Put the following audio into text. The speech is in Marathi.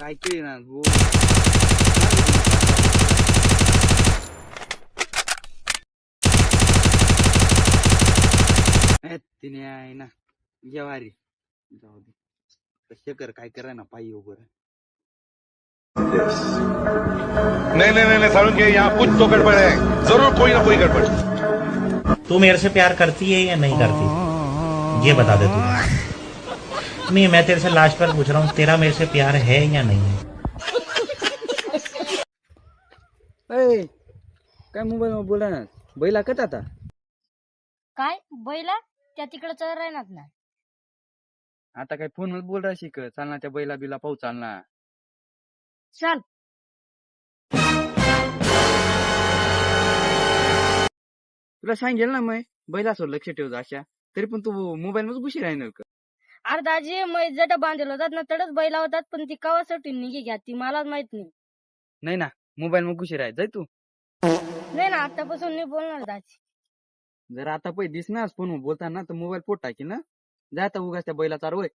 काय केली ना गो तिने आहे ना जेवारी जाऊ दे शेखर काय करा ना पायी उभं नहीं नहीं नहीं सारुण के यहाँ कुछ तो गड़बड़ है, जरूर कोई ना कोई गड़बड़। तू मेरे से प्यार करती है या नहीं करती ये बता दे तू। नहीं मैं तेरे से लास्ट बार पूछ रहा हूँ तेरा मेरे से प्यार है या नहीं है। काय मोबाईल मध्ये बोला ना बैला कत आता काय बैला त्या तिकडे चर राहणार ना आता काय फोन मध्ये बोल राशी का चाल ना त्या बैला बिला पाहू चाल ना चल तुला सांगेल ना मग बैलासवर लक्ष ठेव अशा तरी पण तू मोबाईल मध्ये घुशी राहणार का अरे दाजी मै जट बांधलेलं होतात ना तडच बैला होतात पण ती कवासाठी निघी घ्या ती मलाच माहित नाही नाही ना मोबाईल मध्ये घुशी राह जाय तू नाही ना आतापासून नाही बोलणार दाजी जर आता पै दिसणार फोन बोलताना तर मोबाईल पोट टाकी ना जा आता उगाच त्या बैला चारवय